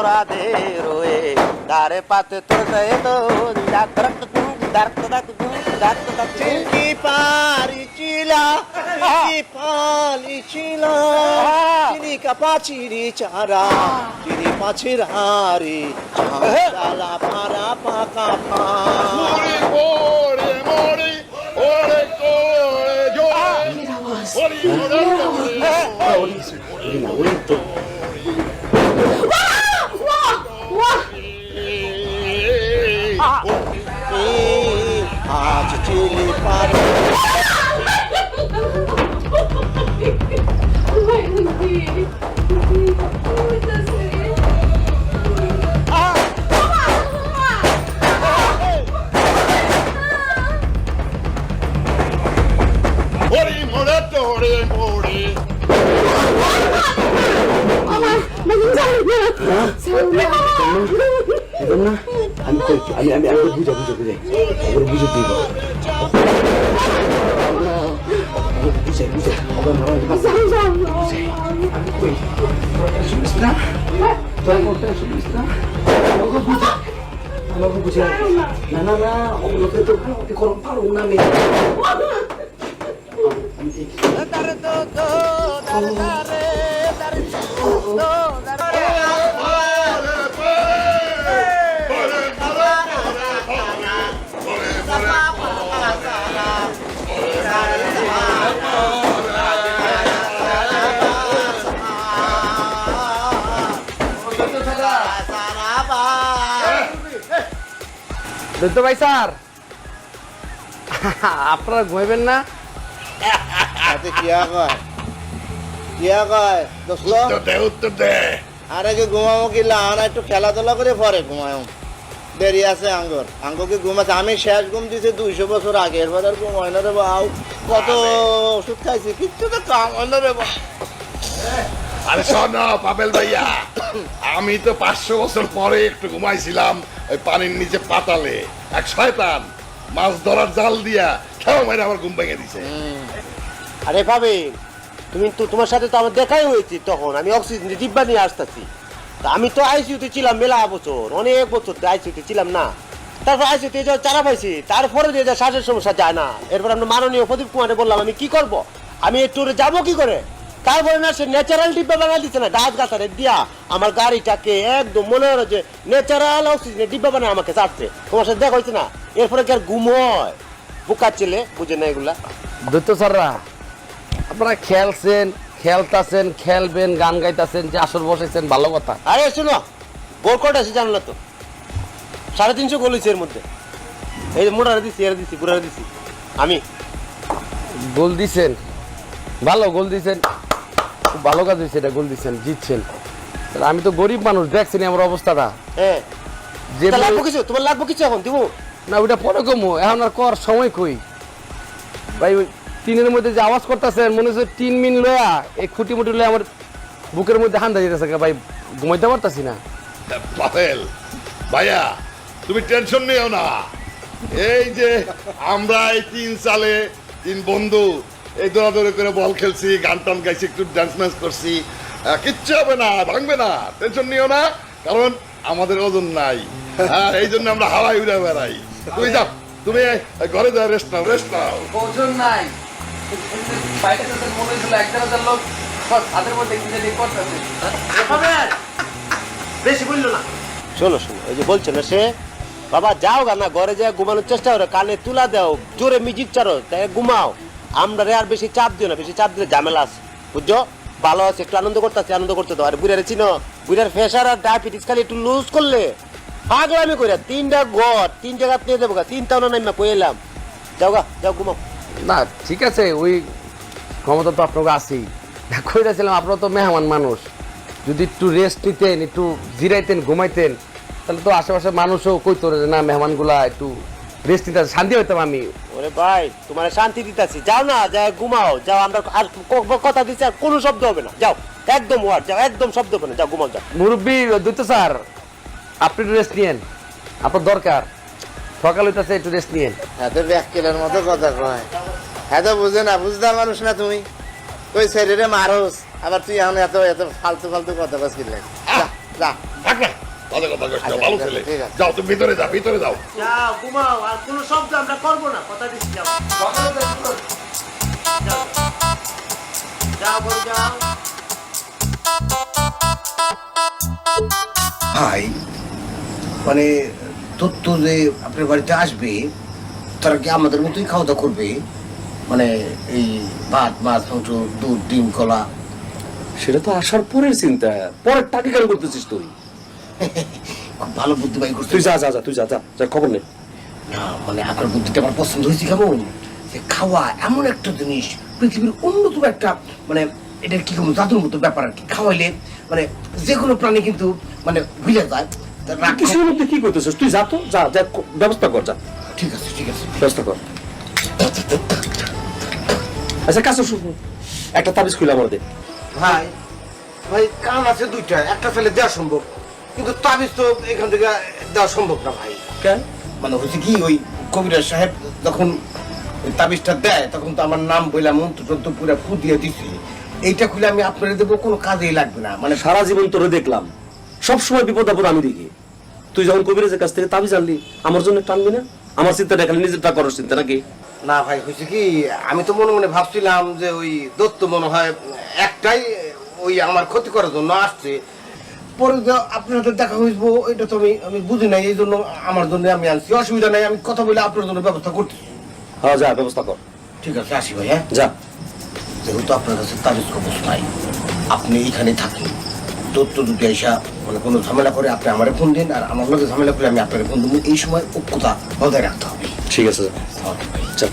অপরাধে রয়ে দারে পাতে তো চিনি পারিছিলা পালিছিলা চিনি কাপাচিরি চারা চিনি পাছির হারি চালা পারা পাকা পা Ore, mori, ore, ore, yo. Ore, আজ চিনি পারি ore, moretto, ore, mori. আমি বুঝা বুঝাই ওগুলো বুঝে দিব বুঝাই বুঝাই শুনিস না আমাকে বুঝাই না না না ওগুলোকে তো করম পারো না আমি দত্ত ভাই স্যার আপনারা ঘুমাইবেন না? কিয়া কয় দোস্ত উত্তর দে। আরে কি ঘুমাবো কি লাহানা একটু খেলাধুলা করে পরে ঘুমাও দেরি আছে আঙ্গকে ঘুমাচ্ছে আমি শেষ ঘুম দিছি 200 বছর আগে এরপর আর ঘুমাই না রে বাউ কত ওষুধ খাইছি কিচ্ছু তো কাম হয় না রে বাউ আরে শোন পাবেল ভাইয়া, আমি তো 500 বছর পরে একটু ঘুমাইছিলাম ওই পানির নিচে পাতালে। এক শয়তান মাছ ধরার জাল দিয়া খেলা মাইরে আমার ঘুম ভেঙে দিছে। আরে ভাবে তুমি তো তোমার সাথে তো আমার দেখাই হয়েছে তখন আমি অক্সিজেন ডিব্বা নিয়ে আসতেছি আমি তো আইসিইউতে ছিলাম মেলা বছর অনেক বছর আইসিইউতে ছিলাম না তারপর আইসিইউতে যাও চারা পাইছি তারপরে দিয়ে যা শ্বাসের সমস্যা যায় না এরপর আমরা মাননীয় প্রদীপ কুমারে বললাম আমি কি করব আমি এই ট্যুরে যাবো কি করে তারপরে না সে ন্যাচারাল ডিব্বা বানা দিচ্ছে না গাছ গাছারে দিয়া আমার গাড়িটাকে একদম মনে হলো যে ন্যাচারাল অক্সিজেনের ডিব্বা বানায় আমাকে চাচ্ছে তোমার সাথে দেখা হয়েছে না এরপরে কি আর ঘুম হয় বুকার ছেলে বুঝে না এগুলা দত্ত স্যাররা আপনারা খেলতাছেন খেলবেন গান গাইতাছেন যে আসর বসাইছেন ভালো কথা। আরে শুনো গোল কোট আছে জানো না তো 350 গোল হয়েছে এর মধ্যে এই যে মোটারে দিছি এর দিছি বুড়ারে দিছি আমি গোল দিছেন ভালো গোল দিছেন খুব ভালো কাজ হয়েছে এটা গোল দিছেন জিতছেন আমি তো গরিব মানুষ দেখছেন আমার অবস্থাটা হ্যাঁ যে লাগবো কিছু তোমার লাগবো কিছু এখন দিব না ওইটা পরে কমো এখন আর কর সময় কই ভাই ওই টিনের মধ্যে যে আওয়াজ করতেছেন মনে হচ্ছে 3 মিনিট লয়া এই খুঁটি মুটি লয়া আমার বুকের মধ্যে হান্দা যেতেছে ভাই ঘুমাইতে পারতাছি না। পাবেল ভাইয়া তুমি টেনশন নিও না, এই যে আমরা এই 3 সালে 3 বন্ধু এই দৌড়াদৌড়ি করে বল খেলছি গান টান গাইছি একটু ডান্স ম্যান্স করছি কিচ্ছু হবে না ভাঙবে না টেনশন নিও না কারণ আমাদের ওজন নাই এই জন্য আমরা হাওয়ায় উড়ে বেড়াই। তুই যাও তুমি ঘরে যাও রেস্ট নাও ওজন নাই বাইরে তো মনে হইছিল 1000 লোক তাদের মধ্যে কি জানি করতেছে বেশি বললো না শোনো এই যে বলছে না সে বাবা যাও গা না ঘরে যায় ঘুমানোর চেষ্টা করো কানে তুলা দাও জোরে মিউজিক চারো তাই ঘুমাও আমরা রে আর বেশি চাপ দিও না বেশি চাপ দিলে ঝামেলা আছে বুঝছো ভালো আছে একটু আনন্দ করতে দাও আর বুড়ারে চিনো বুড়ার প্রেশার আর ডায়াবেটিস খালি একটু লুজ করলে পাগলামি করে 3টা ঘর 3 জায়গা নিয়ে দেবো গা 3টাও না নাইমা কই এলাম যাও ঘুমাও না ঠিক আছে ওই ক্ষমতা তো আপনাকে আছেই কইরাছিলাম আপনারা তো মেহমান মানুষ যদি একটু রেস্ট নিতেন একটু জিরাইতেন ঘুমাইতেন তাহলে তো আশেপাশে মানুষও কইতো না মেহমানগুলা একটু রেস্ট নিতে শান্তি হইতাম আমি। ওরে ভাই তোমার শান্তি দিতেছি যাও না যাও ঘুমাও যাও আমরা আর কথা দিচ্ছি আর কোনো শব্দ হবে না যাও একদম ওয়ার্ড যাও একদম শব্দ হবে না যাও ঘুমাও যাও মুরব্বী দৈত্য স্যার আপনি একটু রেস্ট নিয়েন আপনার দরকার সকাল হইতেছে একটু রেস্ট নিয়েন। এত ব্যাককেলের মতো কথা কয় এত বুঝে না বুঝতে মানুষ না তুমি ওই শরীরে মারস আবার তুই এখন এত ফালতু কথা কস কি লাগে যা থাক না ভালো কথা কইছ আচ্ছা, ভালো ঠিক আছে, ছেলে ঠিক আছে। যাও তুমি ভিতরে যাও ভিতরে যাও যাও ঘুমাও, আর কোনো শব্দ আমরা করবো না, কথা দিচ্ছি। যাও যাও, যাও বড় যাও। ভাই মানে তথ্য যে আপনার বাড়িতে আসবে তারা কি আমাদের মতোই খাওয়া দাওয়া করবে, মানে এই ভাত মাছ মাংস দুধ ডিম কলা? সেটা তো আসার পরের চিন্তা, পরের টাকা কেন করতেছিস তুই? খুব ভালো বুদ্ধি ভাই করছে। তুই যা যা যা তুই যা যা যা, খবর নেই। না মানে আপনার বুদ্ধিটা আমার পছন্দ হয়েছে। কেমন যে খাওয়া এমন একটা জিনিস, পৃথিবীর অন্যতম একটা মানে এটা কি কোনো জাদুর মতো ব্যাপার আর কি। খাওয়াইলে মানে যে কোনো প্রাণী কিন্তু মানে ভুলে যায়। তা রাগ কিসের মধ্যে কি করতেছিস তুই? যা তো যা যা, ব্যবস্থা কর, যা ঠিক আছে ঠিক আছে। ব্যবস্থা কর। আচ্ছা কাছে শুভ একটা তাবিজ খুলে আমার দে। ভাই ভাই কান আছে দুইটা, একটা ফেলে দেওয়া সম্ভব, কিন্তু তাবিজ তো এখান থেকে দেওয়া সম্ভব না ভাই। কেন? মানে হচ্ছে কি ওই কবিরাজ সাহেব যখন ওই তাবিজটা দেয় তখন তো আমার নাম বইলা মন্ত্র টন্ত্র পুরো ফু দিয়ে দিছি। এইটা খুলে আমি আপনারে দেবো, কোনো কাজেই লাগবে না। মানে সারা জীবন তোরে দেখলাম, সবসময় বিপদ আপদ আমি দেখি। তুই যখন কবিরাজের কাছ থেকে তাবিজ আনলি, আমার জন্য টানবি না? আমার চিন্তাটা খালি নিজেরটা করার চিন্তা নাকি? না ভাই হয়েছে কি, আমি তো মনে মনে ভাবছিলাম যে ওই দত্ত মনে হয় একটাই ওই আমার ক্ষতি করার জন্য আসছে। পরে যে আপনাদের দেখা হইব এটা তো আমি বুঝি নাই, এই জন্য আমার জন্য আমি আনছি। অসুবিধা নাই, আমি কথা বলে আপনার জন্য ব্যবস্থা করতেছি। হ্যাঁ যা ব্যবস্থা কর, ঠিক আছে আসি ভাই। হ্যাঁ যা। যেহেতু আপনার কাছে তাবিজ কবজ নাই, আপনি এখানে থাকেন। তথ্য যদি এসা মানে কোনো ঝামেলা করে আপনি আমারে ফোন দিন, আর আমার লগে ঝামেলা করে আমি আপনাকে ফোন দেবো। এই সময় ঐক্যতা বজায় রাখতে হবে। ঠিক আছে, যা। ওকে ভাই। চল।